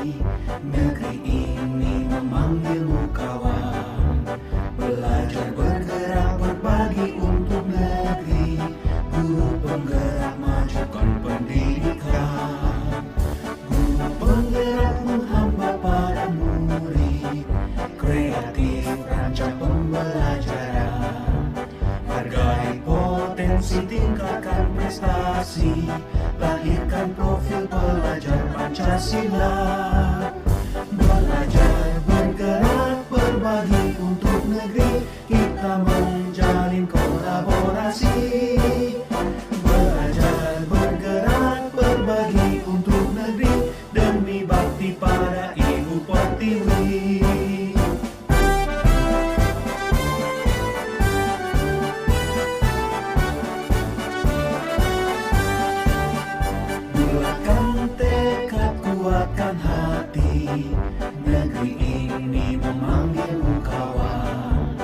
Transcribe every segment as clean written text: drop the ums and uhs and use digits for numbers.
Negeri ini memanggilmu kawan. Belajar bergerak berbagi untuk negeri. Guru penggerak majukan pendidikan. Guru penggerak menghamba pada murid. Kreatif rancang pembelajaran. Hargai potensi, tingkatkan prestasi. Lahirkan profil pelajar Pancasila. Belajar bergerak berbagi untuk negeri. Kita menjalin kolaborasi. Belajar bergerak berbagi untuk negeri. Demi bakti pada Ibu Pertiwi. Bulatkan tekad, kuatkan hati. Negeri ini memanggilmu kawan.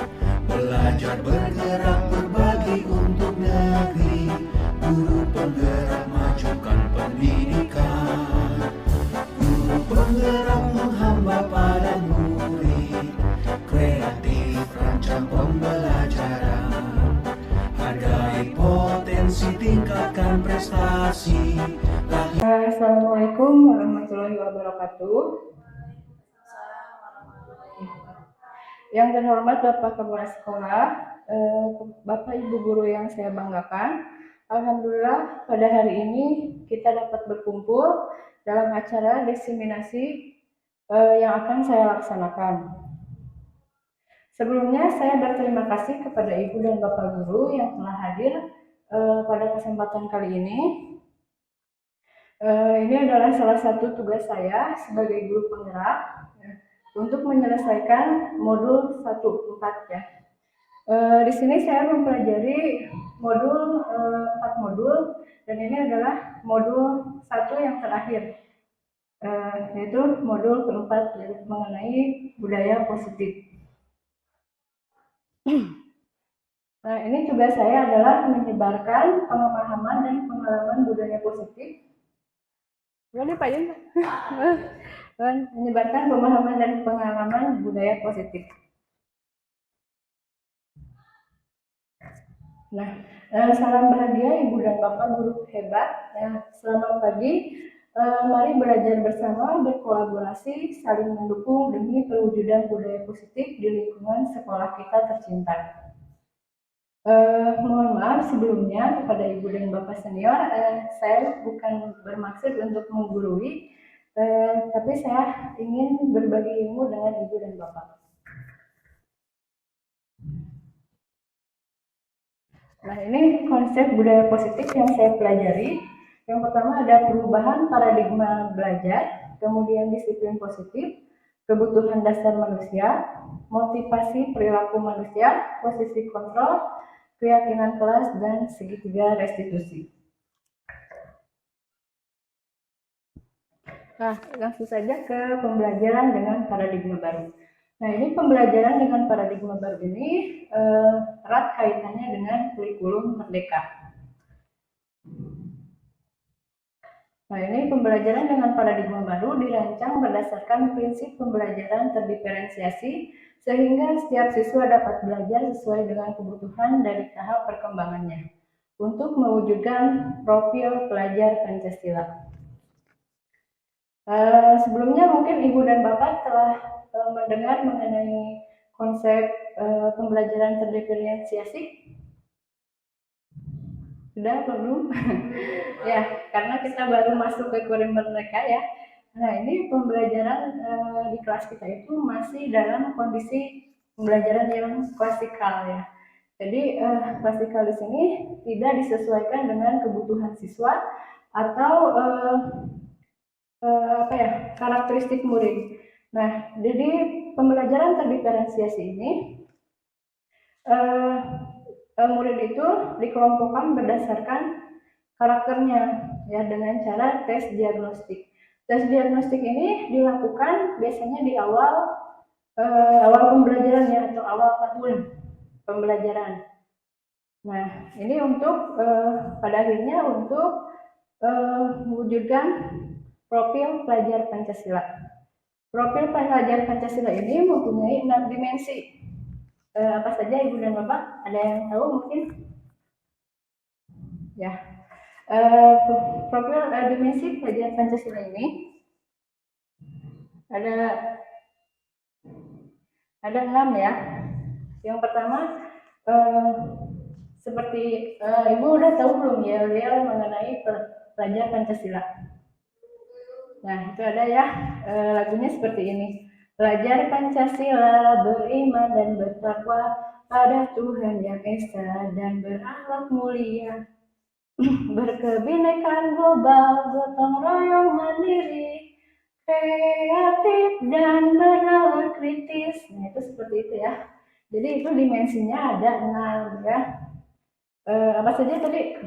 Belajar bergerak berbagi untuk negeri. Guru penggerak majukan pendidikan. Guru penggerak menghamba pada murid. Kreatif rancang pembelajaran. Hargai potensi, tingkatkan prestasi. Assalamualaikum warahmatullahi wabarakatuh. Yang terhormat Bapak Kepala Sekolah, Bapak Ibu Guru yang saya banggakan, alhamdulillah pada hari ini kita dapat berkumpul dalam acara diseminasi yang akan saya laksanakan. Sebelumnya saya berterima kasih kepada Ibu dan Bapak Guru yang telah hadir pada kesempatan kali ini. Ini adalah salah satu tugas saya sebagai guru penggerak untuk menyelesaikan modul 1-4 ya. Di sini saya mempelajari modul 4 modul dan ini adalah modul 1 yang terakhir, yaitu modul keempat mengenai budaya positif. Nah, ini tugas saya adalah menyebarkan pemahaman dan pengalaman budaya positif. Boleh Pak Yen? Menyebarkan pemahaman dan pengalaman budaya positif. Nah, salam bahagia Ibu dan Bapak Guru hebat. Selamat pagi. Mari belajar bersama, berkolaborasi, saling mendukung demi perwujudan budaya positif di lingkungan sekolah kita tercinta. Mohon maaf sebelumnya kepada Ibu dan Bapak senior, saya bukan bermaksud untuk menggurui, tapi saya ingin berbagi ilmu dengan Ibu dan Bapak. Nah, ini konsep budaya positif yang saya pelajari. Yang pertama ada perubahan paradigma belajar, kemudian disiplin positif, kebutuhan dasar manusia, motivasi perilaku manusia, posisi kontrol, keyakinan kelas, dan segitiga restitusi. Nah, langsung saja ke pembelajaran dengan paradigma baru. Nah, ini pembelajaran dengan paradigma baru ini erat kaitannya dengan kurikulum merdeka. Nah, ini pembelajaran dengan paradigma baru dirancang berdasarkan prinsip pembelajaran terdiferensiasi sehingga setiap siswa dapat belajar sesuai dengan kebutuhan dari tahap perkembangannya untuk mewujudkan profil pelajar Pancasila. Sebelumnya mungkin Ibu dan Bapak telah mendengar mengenai konsep pembelajaran terdiferensiasi. Sudah atau belum? Ya, karena kita baru masuk ke kurikulum merdeka ya. Nah, ini pembelajaran di kelas kita itu masih dalam kondisi pembelajaran yang klasikal ya. Jadi klasikal di sini tidak disesuaikan dengan kebutuhan siswa atau karakteristik murid. Nah, jadi pembelajaran terdiferensiasi ini murid itu dikelompokkan berdasarkan karakternya ya dengan cara tes diagnostik. Tes diagnostik ini dilakukan biasanya di awal pembelajaran ya atau awal tahun pembelajaran. Nah, ini untuk pada akhirnya untuk mewujudkan profil pelajar Pancasila. Profil pelajar Pancasila ini mempunyai 6 dimensi. Apa saja Ibu dan Bapak? Ada yang tahu mungkin? Ya. Profil dimensi pelajar Pancasila ini ada 6 ya. Yang pertama seperti Ibu udah tahu belum yel-yel mengenai pelajar Pancasila? Nah, itu ada ya lagunya seperti ini. Pelajar Pancasila beriman dan bertakwa pada Tuhan Yang Esa dan berakhlak mulia. Berkebinekaan global, gotong royong mandiri, kreatif dan bernalar kritis. Nah, itu seperti itu ya. Jadi itu dimensinya ada 6 ya. Apa saja tadi?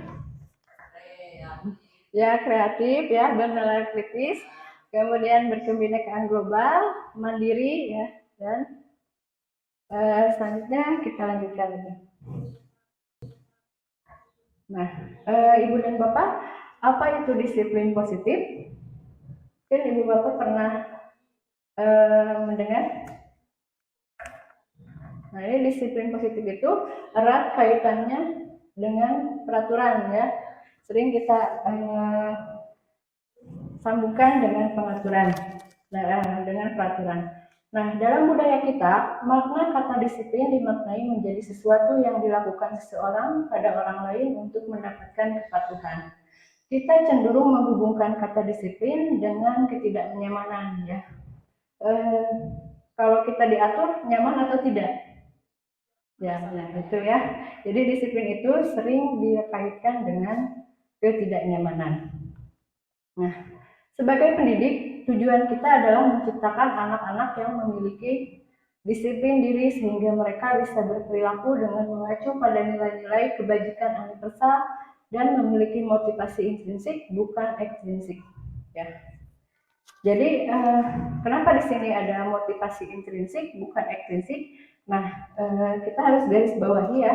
Ya, kreatif ya, bernalar kritis, kemudian berkebinekaan global, mandiri ya, dan selanjutnya kita lanjutkan lagi. Nah, Ibu dan Bapak, apa itu disiplin positif? Mungkin Ibu Bapak pernah mendengar. Nah, ini disiplin positif itu erat kaitannya dengan peraturan ya. Sering kita sambungkan dengan pengaturan, dengan peraturan. Nah, dalam budaya kita, makna kata disiplin dimaknai menjadi sesuatu yang dilakukan seseorang pada orang lain untuk mendapatkan kepatuhan. Kita cenderung menghubungkan kata disiplin dengan ketidaknyamanan ya. Kalau kita diatur, nyaman atau tidak? Ya, nah itu ya. Jadi disiplin itu sering dikaitkan dengan ketidaknyamanan. Nah, sebagai pendidik, tujuan kita adalah menciptakan anak-anak yang memiliki disiplin diri sehingga mereka bisa berperilaku dengan mengacu pada nilai-nilai kebajikan universal dan memiliki motivasi intrinsik bukan ekstrinsik. Ya. Jadi kenapa di sini ada motivasi intrinsik bukan ekstrinsik? Nah, kita harus garis bawahi ya.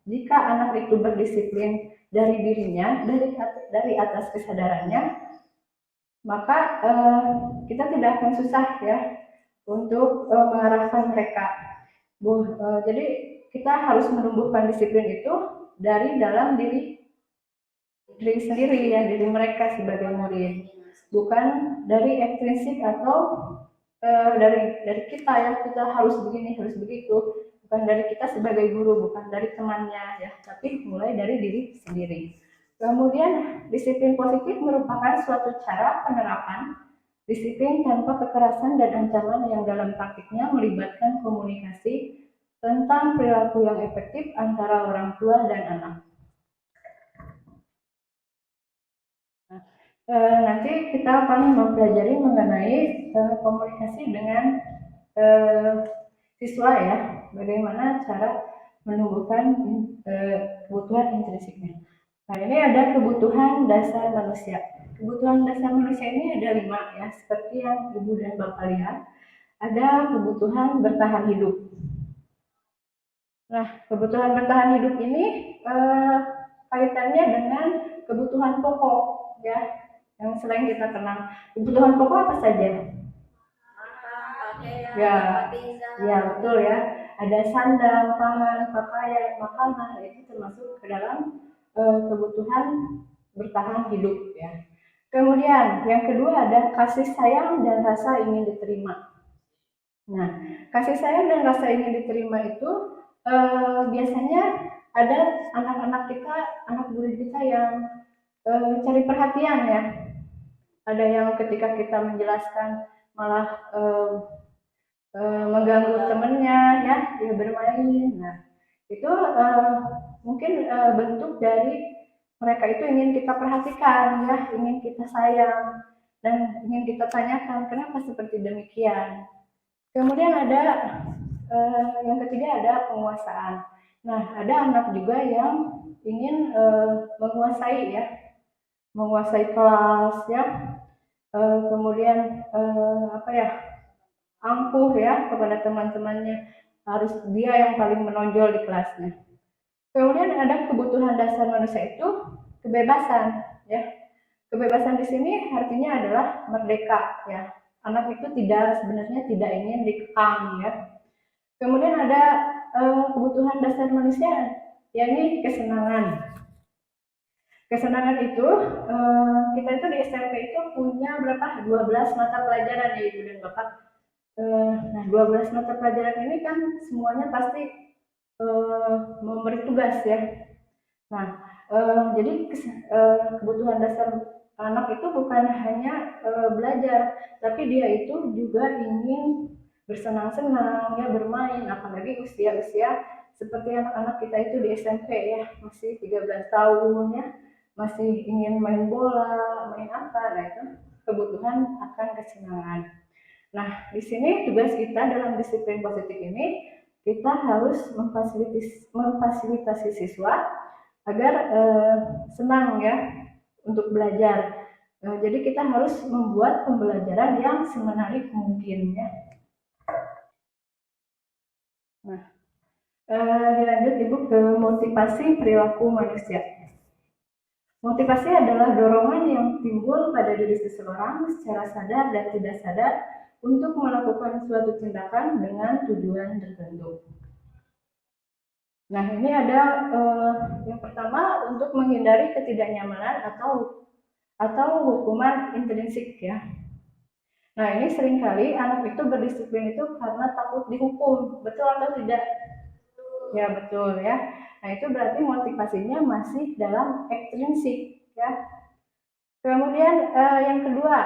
Jika anak itu berdisiplin dari dirinya, dari atas kesadarannya, maka kita tidak akan susah ya untuk mengarahkan mereka. Jadi kita harus menumbuhkan disiplin itu dari dalam diri sendiri ya, diri mereka sebagai murid, bukan dari ekstrinsik atau dari kita ya, kita harus begini harus begitu, bukan dari kita sebagai guru, bukan dari temannya ya, tapi mulai dari diri sendiri. Kemudian disiplin positif merupakan suatu cara penerapan disiplin tanpa kekerasan dan ancaman yang dalam praktiknya melibatkan komunikasi tentang perilaku yang efektif antara orang tua dan anak. Nanti kita akan mempelajari mengenai komunikasi dengan siswa ya, bagaimana cara menumbuhkan kebutuhan intrinsiknya. Nah, ini ada kebutuhan dasar manusia. Kebutuhan dasar manusia ini ada 5 ya, seperti yang Ibu dan Bapak lihat. Ada kebutuhan bertahan hidup. Nah, kebutuhan bertahan hidup ini kaitannya dengan kebutuhan pokok ya, yang selain kita kenal. Kebutuhan pokok apa saja? Ya betul ya. Ada sandang, pangan, pakaian, makanan, itu termasuk ke dalam kebutuhan bertahan hidup ya. Kemudian yang kedua ada kasih sayang dan rasa ingin diterima. Nah, kasih sayang dan rasa ingin diterima itu biasanya ada anak-anak kita, anak murid kita yang cari perhatian ya. Ada yang ketika kita menjelaskan malah mengganggu temennya ya, dia bermain. Nah, itu mungkin bentuk dari mereka itu ingin kita perhatikan ya, ingin kita sayang dan ingin kita tanyakan kenapa seperti demikian. Kemudian ada yang ketiga ada penguasaan. Nah, ada anak juga yang ingin menguasai ya, menguasai kelas ya, kemudian angkuh ya kepada teman-temannya, harus dia yang paling menonjol di kelasnya. Kemudian ada kebutuhan dasar manusia itu kebebasan ya. Kebebasan di sini artinya adalah merdeka ya. Anak itu sebenarnya tidak ingin dikekang ya. Kemudian ada kebutuhan dasar manusia, yakni kesenangan. Kesenangan itu kita itu di SMP itu punya berapa? 12 mata pelajaran ya Ibu dan Bapak. Nah, 12 mata pelajaran ini kan semuanya pasti memberi tugas ya. Nah, jadi kebutuhan dasar anak itu bukan hanya belajar, tapi dia itu juga ingin bersenang-senang, ya bermain, apalagi usia-usia seperti anak-anak kita itu di SMP ya, masih 13 tahun ya, masih ingin main bola, main apa, nah itu kebutuhan akan kesenangan. Nah, di sini tugas kita dalam disiplin positif ini, kita harus memfasilitasi siswa agar senang ya untuk belajar. Jadi kita harus membuat pembelajaran yang semenarik mungkin ya. Nah, dilanjut Ibu ke motivasi perilaku manusia. Motivasi adalah dorongan yang timbul pada diri seseorang secara sadar dan tidak sadar untuk melakukan suatu tindakan dengan tujuan tertentu. Nah, ini ada yang pertama untuk menghindari ketidaknyamanan atau hukuman intrinsik ya. Nah, ini seringkali anak itu berdisiplin itu karena takut dihukum, betul atau tidak? Ya, betul ya. Nah, itu berarti motivasinya masih dalam ekstrinsik ya. Kemudian yang kedua,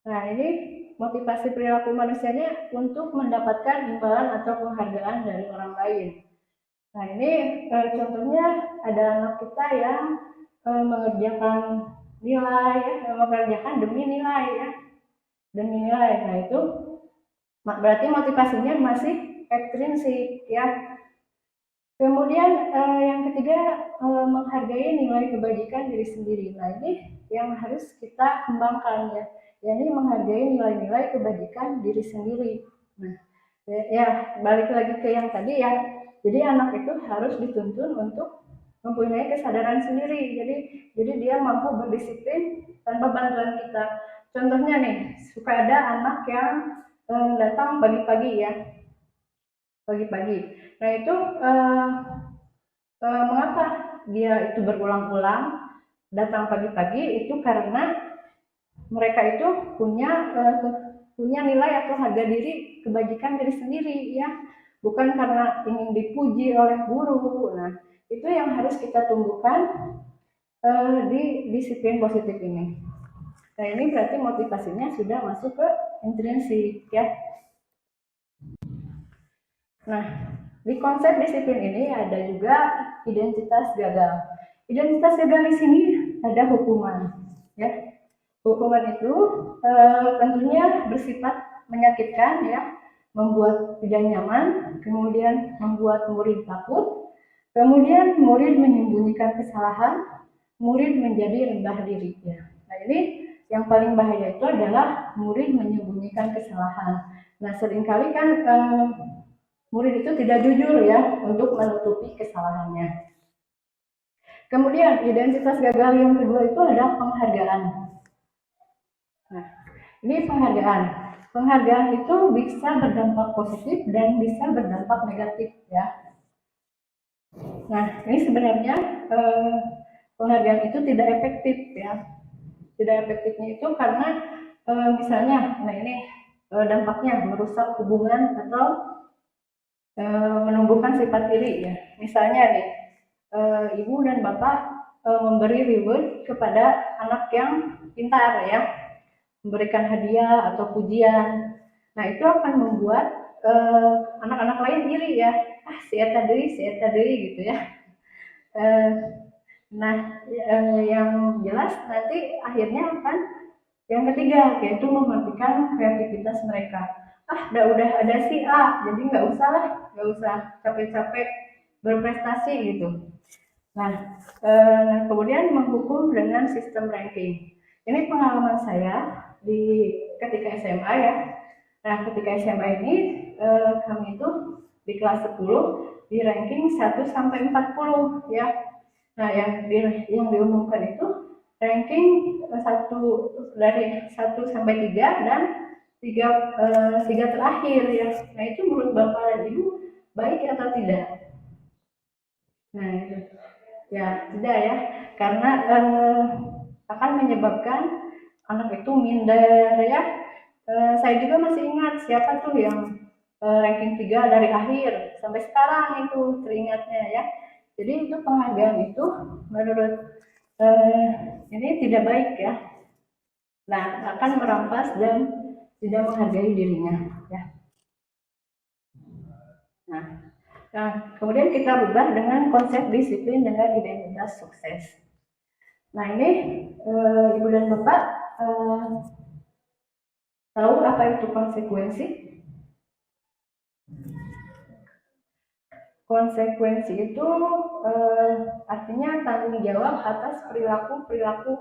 nah ini motivasi perilaku manusianya untuk mendapatkan imbalan atau penghargaan dari orang lain. Nah, ini contohnya ada anak kita yang mengerjakan nilai ya, mengerjakan demi nilai ya, demi nilai. Nah, itu berarti motivasinya masih ekstrinsik ya. Kemudian yang ketiga menghargai nilai kebajikan diri sendiri. Nah, ini yang harus kita kembangkan ya, yakni menghargai nilai-nilai kebajikan diri sendiri. Nah, ya balik lagi ke yang tadi ya. Jadi anak itu harus dituntun untuk mempunyai kesadaran sendiri. Jadi dia mampu berdisiplin tanpa bantuan kita. Contohnya nih, suka ada anak yang datang pagi-pagi ya, pagi-pagi. Nah, itu mengapa dia itu berulang-ulang datang pagi-pagi? Itu karena mereka itu punya nilai atau harga diri kebajikan diri sendiri ya, bukan karena ingin dipuji oleh guru. Nah, itu yang harus kita tumbuhkan di disiplin positif ini. Nah, ini berarti motivasinya sudah masuk ke intrinsik ya. Nah, di konsep disiplin ini ada juga identitas gagal. Identitas gagal di sini ada hukuman ya. Hukuman itu tentunya bersifat menyakitkan ya, membuat tidak nyaman, kemudian membuat murid takut, kemudian murid menyembunyikan kesalahan, murid menjadi rendah diri ya. Nah, ini yang paling bahaya itu adalah murid menyembunyikan kesalahan. Nah, seringkali kan murid itu tidak jujur ya untuk menutupi kesalahannya. Kemudian identitas gagal yang kedua itu adalah penghargaan. Nah, ini penghargaan. Penghargaan itu bisa berdampak positif dan bisa berdampak negatif ya. Nah, ini sebenarnya penghargaan itu tidak efektif ya. Tidak efektifnya itu karena misalnya, nah ini dampaknya merusak hubungan atau menumbuhkan sifat iri ya. Misalnya nih, ibu dan bapak memberi reward kepada anak yang pintar ya, memberikan hadiah atau pujian. Nah, itu akan membuat anak-anak lain iri ya. Ah, si eta deui gitu ya. Nah, yang jelas nanti akhirnya akan yang ketiga, yaitu mematikan kreativitas mereka. Ah, udah ada si A, jadi nggak usah capek-capek berprestasi gitu. Nah, kemudian menghukum dengan sistem ranking. Ini pengalaman saya ketika SMA ya. Nah, ketika SMA ini kami itu di kelas 10 di ranking 1 sampai 40 ya. Nah, yang diumumkan itu ranking dari 1 sampai 3 dan tiga terakhir ya. Nah itu menurut Bapak dan Ibu baik atau tidak? Nah itu ya tidak ya, karena akan menyebabkan anak itu minder ya. Saya juga masih ingat siapa tuh yang ranking 3 dari akhir sampai sekarang itu teringatnya ya. Jadi itu penghargaan itu menurut ini tidak baik ya. Nah akan merampas dan tidak menghargai dirinya ya. Nah, kemudian kita ubah dengan konsep disiplin dengan identitas sukses. Nah ini Ibu dan Bapak tahu apa itu konsekuensi? Konsekuensi itu artinya tanggung jawab atas perilaku-perilaku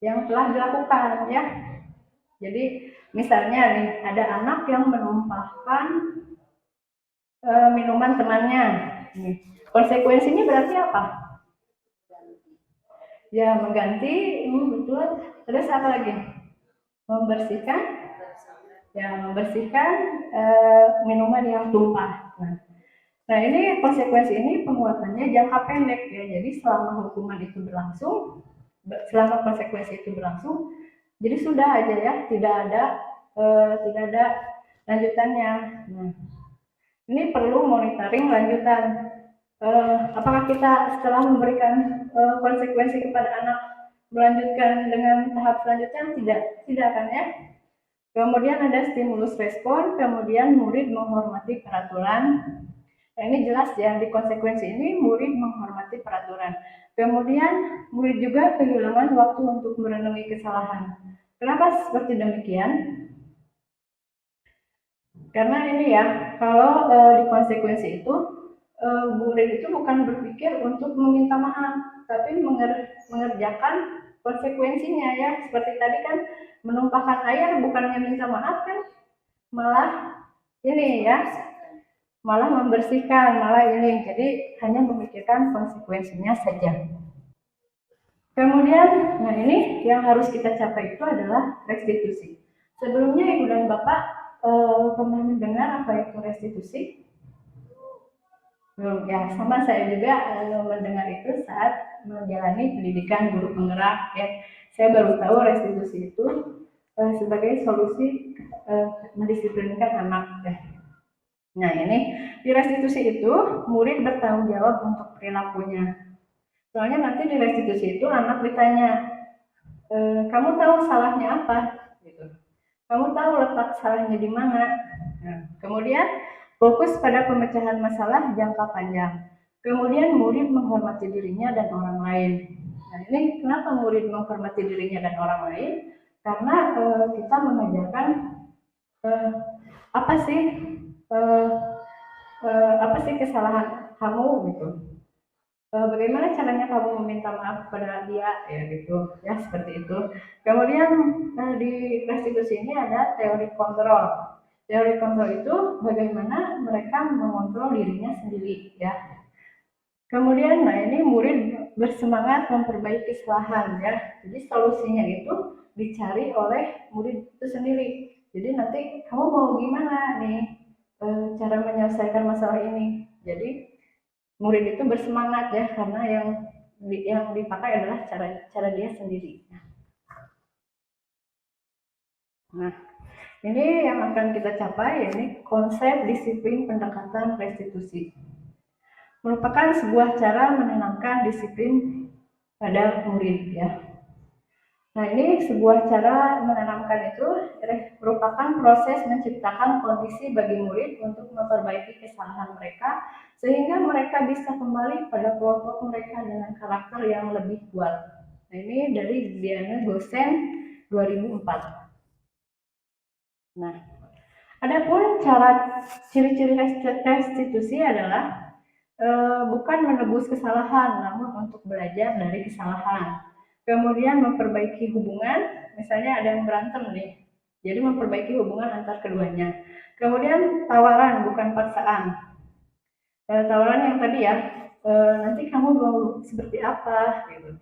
yang telah dilakukan ya. Jadi misalnya nih ada anak yang menumpahkan minuman temannya. Konsekuensinya berarti apa? Ya mengganti, betul. Terus apa lagi? Membersihkan, ya membersihkan minuman yang tumpah. Nah ini konsekuensi ini penguatannya jangka pendek ya. Jadi selama hukuman itu berlangsung, selama konsekuensi itu berlangsung, jadi sudah aja ya, tidak ada lanjutannya. Nah, ini perlu monitoring lanjutan. Apakah kita setelah memberikan konsekuensi kepada anak melanjutkan dengan tahap selanjutnya? Tidak kan ya. Kemudian ada stimulus respon, kemudian murid menghormati peraturan. Nah, ini jelas ya, di konsekuensi ini murid menghormati peraturan. Kemudian murid juga kehilangan waktu untuk merenungi kesalahan. Kenapa seperti demikian? Karena ini ya, kalau di konsekuensi itu murid itu bukan berpikir untuk meminta maaf, tapi mengerjakan konsekuensinya ya. Seperti tadi kan menumpahkan air bukannya minta maaf kan, malah ini ya, malah membersihkan, malah ini. Jadi hanya memikirkan konsekuensinya saja. Kemudian, nah ini yang harus kita capai itu adalah restitusi. Sebelumnya Ibu dan Bapak pernah mendengar apa itu restitusi? Ya, sama saya juga mendengar itu saat menjalani pendidikan guru penggerak ya. Saya baru tahu restitusi itu sebagai solusi mendisiplinkan anak ya. Nah ini di restitusi itu murid bertanggung jawab untuk perilakunya. Soalnya nanti di restitusi itu anak ditanya, kamu tahu salahnya apa? Gitu. Kamu tahu letak salahnya di mana? Nah, kemudian fokus pada pemecahan masalah jangka panjang. Kemudian murid menghormati dirinya dan orang lain. Nah ini kenapa murid menghormati dirinya dan orang lain? Karena kita mengajarkan apa sih kesalahan kamu gitu. Bagaimana caranya kamu meminta maaf kepada dia ya gitu ya, seperti itu. Kemudian di restitusi ini ada teori kontrol. Teori kontrol itu bagaimana mereka mengontrol dirinya sendiri ya. Kemudian nah ini murid bersemangat memperbaiki kesalahan ya. Jadi solusinya itu dicari oleh murid itu sendiri. Jadi nanti kamu mau gimana nih cara menyelesaikan masalah ini. Jadi murid itu bersemangat ya, karena yang dipakai adalah cara dia sendiri. Nah, ini yang akan kita capai, yakni konsep disiplin pendekatan restitusi. Merupakan sebuah cara menanamkan disiplin pada murid ya. Nah ini sebuah cara menanamkan itu merupakan proses menciptakan kondisi bagi murid untuk memperbaiki kesalahan mereka sehingga mereka bisa kembali pada kelompok mereka dengan karakter yang lebih kuat. Nah ini dari Diana Gosen 2004. Nah, adapun cara ciri-ciri restitusi adalah bukan menebus kesalahan, namun untuk belajar dari kesalahan. Kemudian memperbaiki hubungan, misalnya ada yang berantem nih, jadi memperbaiki hubungan antar keduanya. Kemudian tawaran bukan paksaan. Tawaran yang tadi ya, nanti kamu mau seperti apa gitu.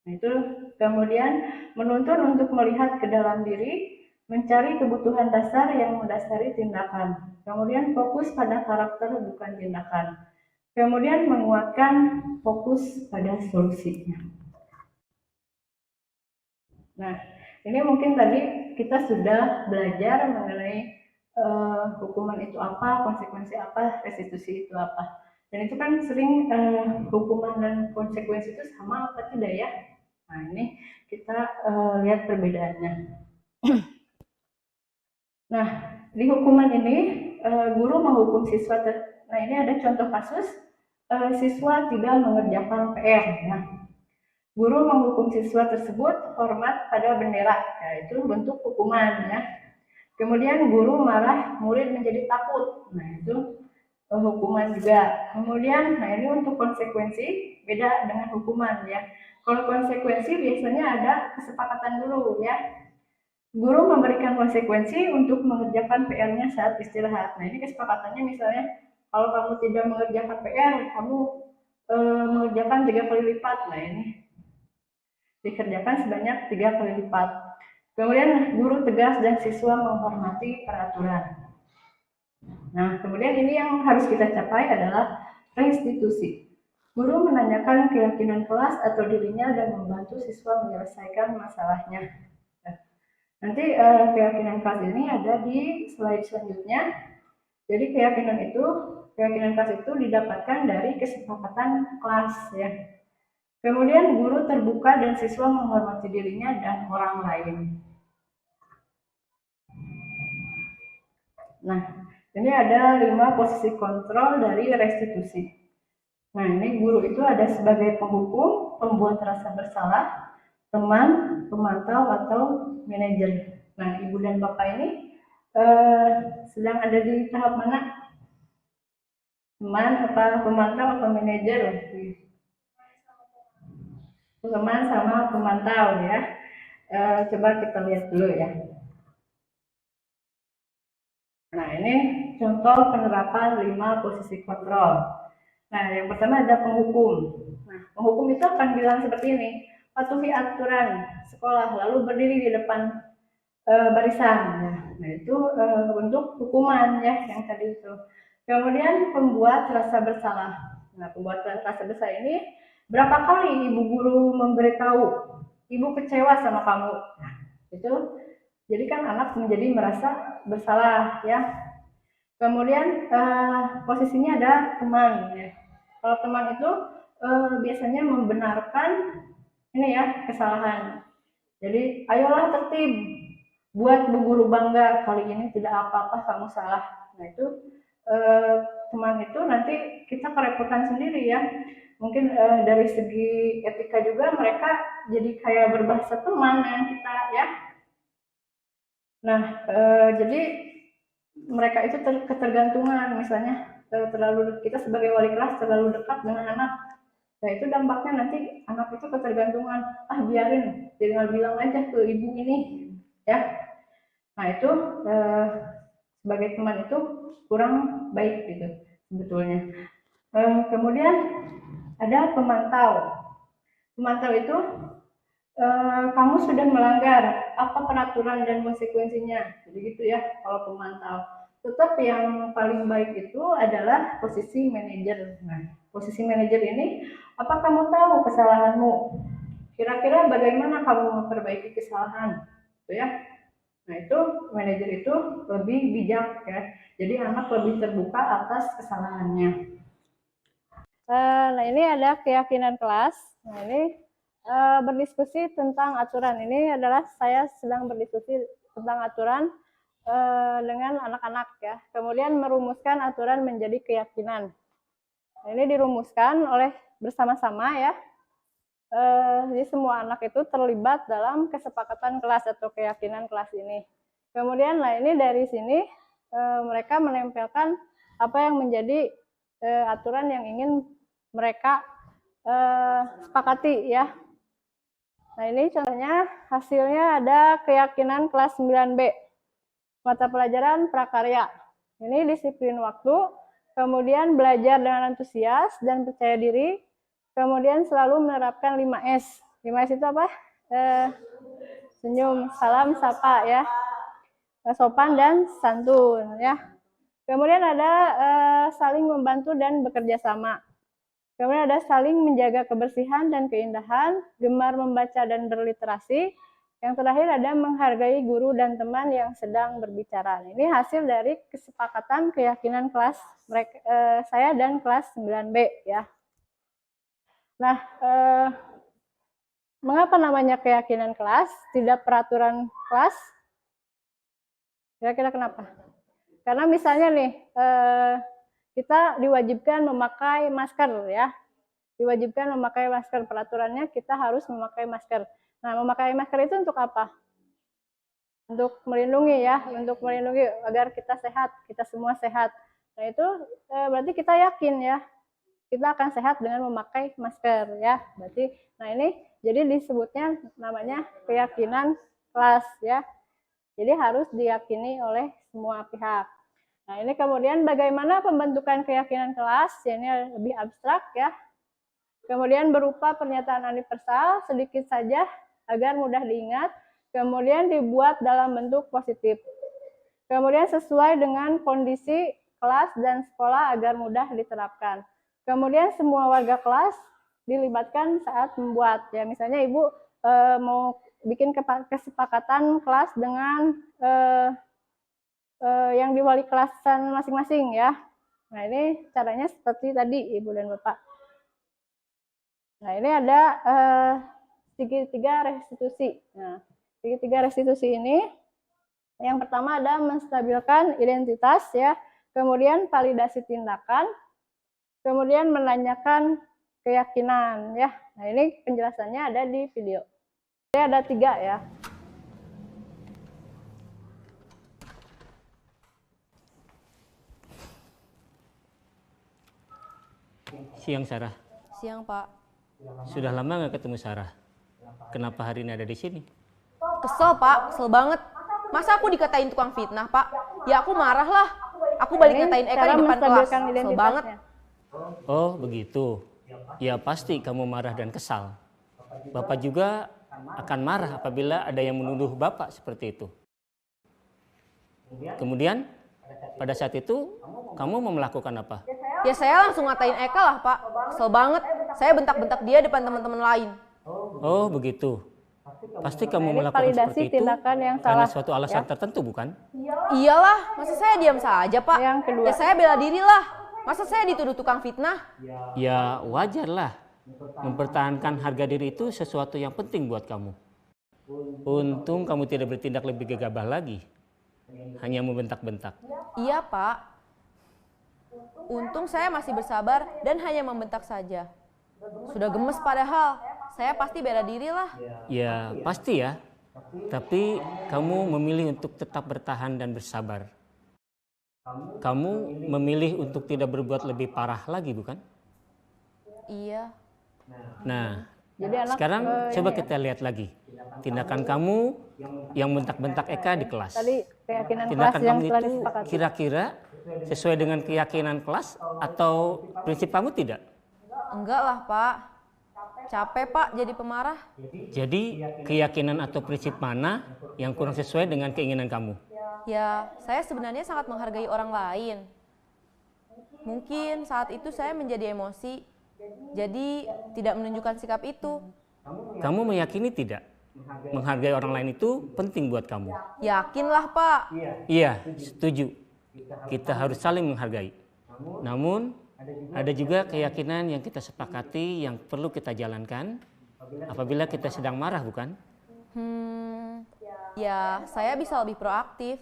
Nah, itu kemudian menuntun untuk melihat ke dalam diri, mencari kebutuhan dasar yang mendasari tindakan. Kemudian fokus pada karakter bukan tindakan. Kemudian menguatkan fokus pada solusinya. Nah, ini mungkin tadi kita sudah belajar mengenai hukuman itu apa, konsekuensi apa, restitusi itu apa. Dan itu kan sering hukuman dan konsekuensi itu sama apa tidak ya? Nah, ini kita lihat perbedaannya. Nah, di hukuman ini guru menghukum siswa. Nah, ini ada contoh kasus siswa tidak mengerjakan PR. Nah, guru menghukum siswa tersebut hormat pada bendera. Nah, itu bentuk hukuman ya. Kemudian guru marah, murid menjadi takut. Nah, itu hukuman juga. Kemudian, nah ini untuk konsekuensi beda dengan hukuman ya. Kalau konsekuensi biasanya ada kesepakatan dulu ya. Guru memberikan konsekuensi untuk mengerjakan PR-nya saat istirahat. Nah, ini kesepakatannya misalnya kalau kamu tidak mengerjakan PR, kamu mengerjakan 3 kali lipat. Nah, ini dikerjakan sebanyak 3 kali lipat. Kemudian guru tegas dan siswa menghormati peraturan. Nah, kemudian ini yang harus kita capai adalah restitusi. Guru menanyakan keyakinan kelas atau dirinya dan membantu siswa menyelesaikan masalahnya. Nanti keyakinan kelas ini ada di slide selanjutnya. Jadi keyakinan kelas itu didapatkan dari kesepakatan kelas ya. Kemudian guru terbuka dan siswa menghormati dirinya dan orang lain. Nah, ini ada 5 posisi kontrol dari restitusi. Nah, ini guru itu ada sebagai penghukum, pembuat rasa bersalah, teman, pemantau, atau manajer. Nah, ibu dan bapak ini sedang ada di tahap mana? Teman, apa pemantau, atau manajer? Teman sama pemantau ya. Coba kita lihat dulu ya. Nah, ini contoh penerapan 5 posisi kontrol. Nah, yang pertama ada penghukum. Nah, penghukum itu akan bilang seperti ini, patuhi aturan sekolah, lalu berdiri di depan barisan. Nah, itu untuk hukuman ya, yang tadi itu. Kemudian pembuat rasa bersalah. Nah, pembuat rasa bersalah ini, berapa kali ibu guru memberitahu, ibu kecewa sama kamu. Nah, itu jadi kan anak menjadi merasa bersalah ya. Kemudian posisinya ada teman ya. Kalau teman itu biasanya membenarkan ini ya kesalahan. Jadi ayolah tertib, buat bu guru bangga, kali ini tidak apa-apa kamu salah. Nah itu teman itu nanti kita kerepotan sendiri ya. Mungkin dari segi etika juga mereka jadi kayak berbahasa teman dengan kita ya. Nah jadi mereka itu ketergantungan, misalnya terlalu kita sebagai wali kelas terlalu dekat dengan anak. Nah itu dampaknya nanti anak itu ketergantungan, biarin, tinggal bilang aja ke ibu ini ya. Nah itu sebagai teman itu kurang baik gitu sebetulnya. Kemudian ada pemantau. Pemantau itu kamu sudah melanggar apa peraturan dan konsekuensinya, jadi gitu ya kalau pemantau. Tetap yang paling baik itu adalah posisi manajer. Nah, posisi manajer ini, apa kamu tahu kesalahanmu? Kira-kira bagaimana kamu memperbaiki kesalahan? Gitu ya. Nah, itu manajer itu lebih bijak ya. Jadi anak lebih terbuka atas kesalahannya. Nah, ini ada keyakinan kelas. Nah, ini berdiskusi tentang aturan. Ini adalah saya sedang berdiskusi tentang aturan dengan anak-anak ya. Kemudian merumuskan aturan menjadi keyakinan. Nah, ini dirumuskan oleh bersama-sama ya. Jadi semua anak itu terlibat dalam kesepakatan kelas atau keyakinan kelas ini. Kemudian nah ini dari sini mereka menempelkan apa yang menjadi aturan yang ingin mereka sepakati ya. Nah ini contohnya hasilnya ada keyakinan kelas 9B. Mata pelajaran prakarya. Ini disiplin waktu, kemudian belajar dengan antusias dan percaya diri, kemudian selalu menerapkan 5S. Gimana itu apa? Senyum, salam, sapa ya. Sopan dan santun ya. Kemudian ada saling membantu dan bekerja sama. Kemudian ada saling menjaga kebersihan dan keindahan, gemar membaca dan berliterasi. Yang terakhir ada menghargai guru dan teman yang sedang berbicara. Ini hasil dari kesepakatan keyakinan kelas saya dan kelas 9B ya. Nah, mengapa namanya keyakinan kelas, tidak peraturan kelas? Kira-kira kenapa? Karena misalnya nih, kita diwajibkan memakai masker ya. Diwajibkan memakai masker, peraturannya kita harus memakai masker. Nah, memakai masker itu untuk apa? Untuk melindungi ya, untuk melindungi agar kita sehat, kita semua sehat. Nah, itu berarti kita yakin ya, kita akan sehat dengan memakai masker ya. Berarti, nah ini jadi disebutnya namanya keyakinan kelas ya. Jadi harus diyakini oleh semua pihak. Nah, ini kemudian bagaimana pembentukan keyakinan kelas, ya ini lebih abstrak ya. Kemudian berupa pernyataan universal sedikit saja agar mudah diingat. Kemudian dibuat dalam bentuk positif. Kemudian sesuai dengan kondisi kelas dan sekolah agar mudah diterapkan. Kemudian semua warga kelas dilibatkan saat membuat. Ya, misalnya Ibu mau bikin kesepakatan kelas dengan yang di wali kelasan masing-masing ya. Nah, ini caranya seperti tadi Ibu dan Bapak. Nah, ini ada segitiga restitusi. Nah, segitiga restitusi ini yang pertama ada menstabilkan identitas ya, kemudian validasi tindakan, kemudian menanyakan keyakinan ya. Nah, ini penjelasannya ada di video. Ini ada 3 ya. Siang Sarah. Siang, Pak. Sudah lama nggak ketemu Sarah. Kenapa hari ini ada di sini? Kesel, Pak. Kesel banget. Masa aku dikatain tukang fitnah, Pak? Ya aku marah lah. Aku balik ngatain Eka di depan kelas. Kesel banget. Oh, begitu. Ya pasti kamu marah dan kesal. Bapak juga akan marah apabila ada yang menuduh Bapak seperti itu. Kemudian, pada saat itu, kamu mau melakukan apa? Ya saya langsung ngatain Eka lah, Pak. Kesel banget. Saya bentak-bentak dia depan teman-teman lain. Oh, begitu. Pasti kamu Ini melakukan validasi seperti itu tindakan yang karena salah, suatu alasan ya. tertentu, bukan? Iyalah, masa saya diam saja, Pak? Yang kedua. Ya saya bela diri lah. Masa saya dituduh tukang fitnah? Ya wajarlah. Mempertahankan harga diri itu sesuatu yang penting buat kamu. Untung kamu tidak bertindak lebih gegabah lagi. Hanya membentak-bentak. Iya, Pak. Untung saya masih bersabar dan hanya membentak saja. Sudah gemes padahal. Saya pasti bela diri lah. Ya pasti ya. Tapi kamu memilih untuk tetap bertahan dan bersabar. Kamu memilih untuk tidak berbuat lebih parah lagi, bukan? Iya. Nah, Jadi anak sekarang coba kita lihat lagi. Tindakan kamu yang bentak-bentak Eka di kelas. tadi keyakinan kelas Tindakan yang kamu telah itu disepakati. kira-kira sesuai dengan keyakinan kelas atau prinsip kamu tidak? Enggak lah, Pak. Capek, Pak, jadi pemarah. Jadi keyakinan atau prinsip mana yang kurang sesuai dengan keinginan kamu? Ya, saya sebenarnya sangat menghargai orang lain. Mungkin saat itu saya menjadi emosi, jadi tidak menunjukkan sikap itu. Kamu meyakini tidak? Menghargai orang lain itu penting buat kamu. Yakinlah, Pak. Iya, setuju. Kita harus saling menghargai. Namun, ada juga keyakinan yang kita sepakati yang perlu kita jalankan apabila kita sedang marah, bukan? Ya, saya bisa lebih proaktif,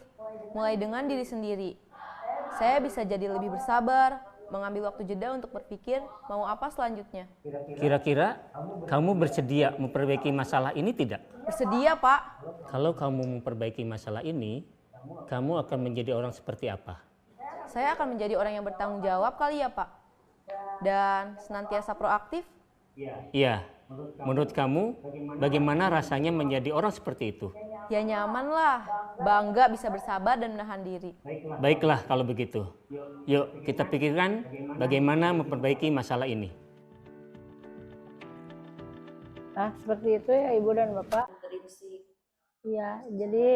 mulai dengan diri sendiri. Saya bisa jadi lebih bersabar, mengambil waktu jeda untuk berpikir mau apa selanjutnya. Kira-kira kamu bersedia memperbaiki masalah ini tidak? Bersedia, Pak. Kalau kamu memperbaiki masalah ini, kamu akan menjadi orang seperti apa? Saya akan menjadi orang yang bertanggung jawab kali ya, Pak. Dan senantiasa proaktif. Iya, menurut kamu bagaimana rasanya menjadi orang seperti itu? Ya nyaman lah, bangga bisa bersabar dan menahan diri. Baiklah kalau begitu. Yuk kita pikirkan bagaimana memperbaiki masalah ini. Nah, seperti itu ya Ibu dan Bapak. Iya, jadi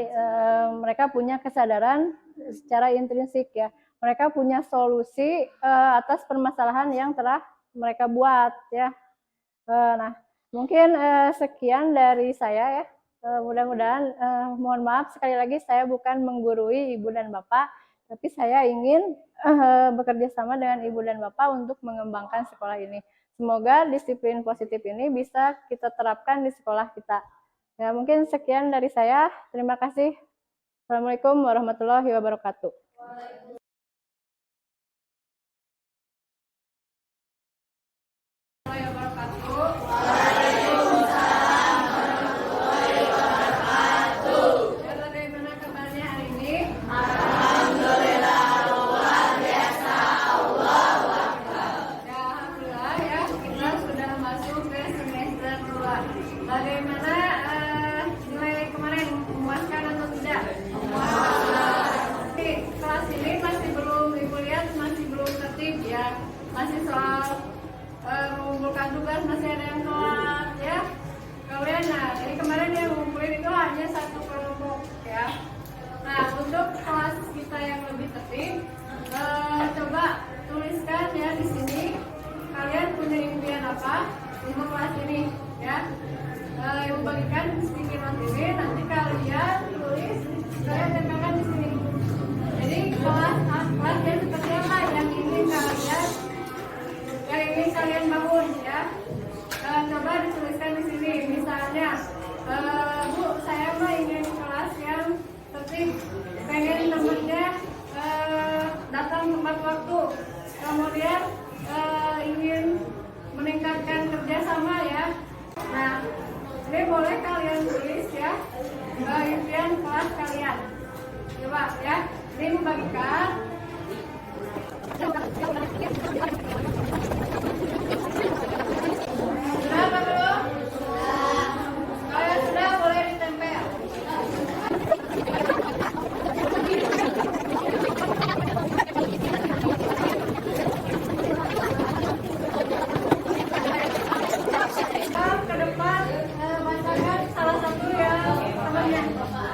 mereka punya kesadaran secara intrinsik ya. Mereka punya solusi atas permasalahan yang telah mereka buat ya. Nah, mungkin sekian dari saya ya. Mudah-mudahan, mohon maaf sekali lagi saya bukan menggurui Ibu dan Bapak, tapi saya ingin bekerja sama dengan Ibu dan Bapak untuk mengembangkan sekolah ini. Semoga disiplin positif ini bisa kita terapkan di sekolah kita. Ya, mungkin sekian dari saya. Terima kasih. Assalamualaikum warahmatullahi wabarakatuh. Bagaimana kabarnya hari ini? Alhamdulillah, luar biasa. Alhamdulillah ya, kita sudah masuk ke semester 2. Bagaimana nilai kemarin, memuaskan atau tidak? Kelas ini masih belum, Ibu lihat masih belum tertib ya. Masih soal mengumpulkan tugas masih ada yang telat ya. Kalian, nah jadi kemarin yang ngumpulin itu hanya satu kelompok ya. Nah untuk kelas kita yang lebih tertib, coba tuliskan ya di sini kalian punya impian apa untuk kelas ini ya. Ibu bagikan sticky note ini, nanti kalian tulis, kalian tempelkan di sini. Jadi kelas yang seperti apa yang ingin kalian bangun ya. Coba dituliskan di sini. Misalnya, Bu, saya mah ingin kelas yang tertib, pengen temennya datang tepat waktu, kemudian ingin meningkatkan kerjasama ya. Nah, ini boleh kalian tulis ya impian kelas kalian. Coba ya, ini membagikan. Sudah apa belum? Kalau sudah boleh ditempel. Ke depan bacakan salah satu yang temannya. Coba.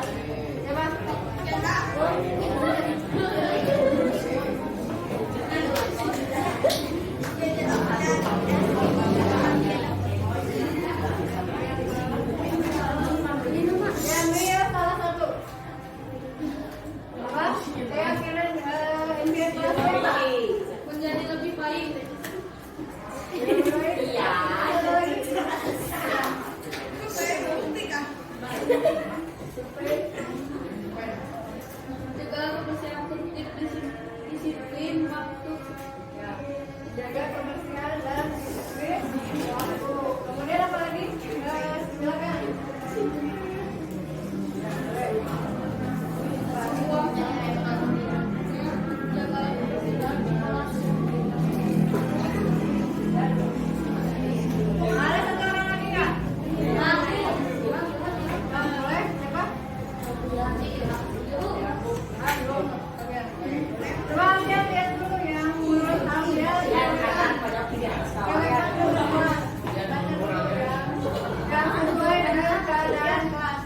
Menjadi lebih baik. Juga kebersihan tertib, disiplin waktu. Jaga kebersihan dan disiplin waktu. Kemudian apa lagi? Silakan. Ada satu orang lagi nggak? Boleh, siapa? Coba lihat dulu yang menurut Amel yang sesuai dengan keadaan kelas.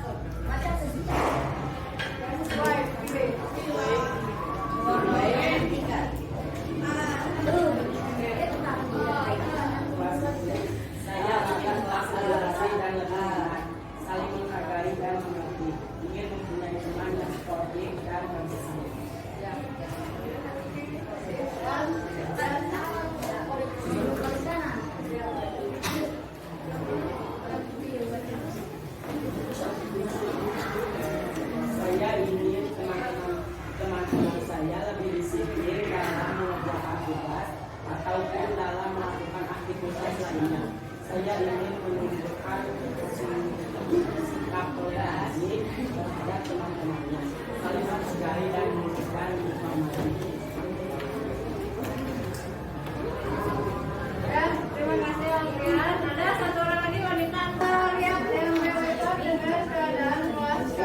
Sesuai. Saya akan akselerasi dan lebih baik, saling menghargai dan mengerti, ingin mempunyai teman yang sportif dan bersih. Saya ingin teman-teman saya lebih disiplin dalam mengerjakan tugas ataupun dalam melakukan aktivitas lainnya. Saya ingin menunjukkan sikap toleransi terhadap teman-temannya, saling menghargai dan memberikan informasi. Ya, terima kasih Alfian. Ada satu orang lagi wanita. Lihat yang itu dengan keadaan kelas.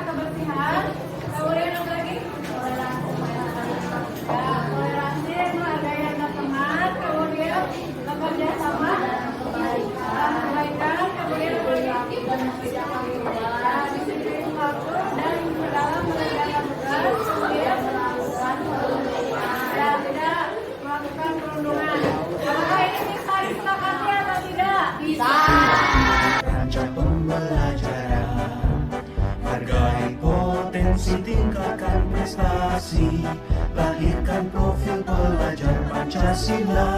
kebersihan. Kemudian apa lagi? Ya, toleransi, menghargai antar teman. Kemudian bekerja sama dan kebaikan. Kemudian apa lagi? Ya, disiplin waktu dan dalam mengerjakan tugas. Kemudian ya, tidak melakukan perundungan. Apakah ini bisa disepakati atau tidak? Bisa. Rancang pembelajaran, hargai potensi, tingkatkan prestasi, lahirkan profil pelajar Pancasila.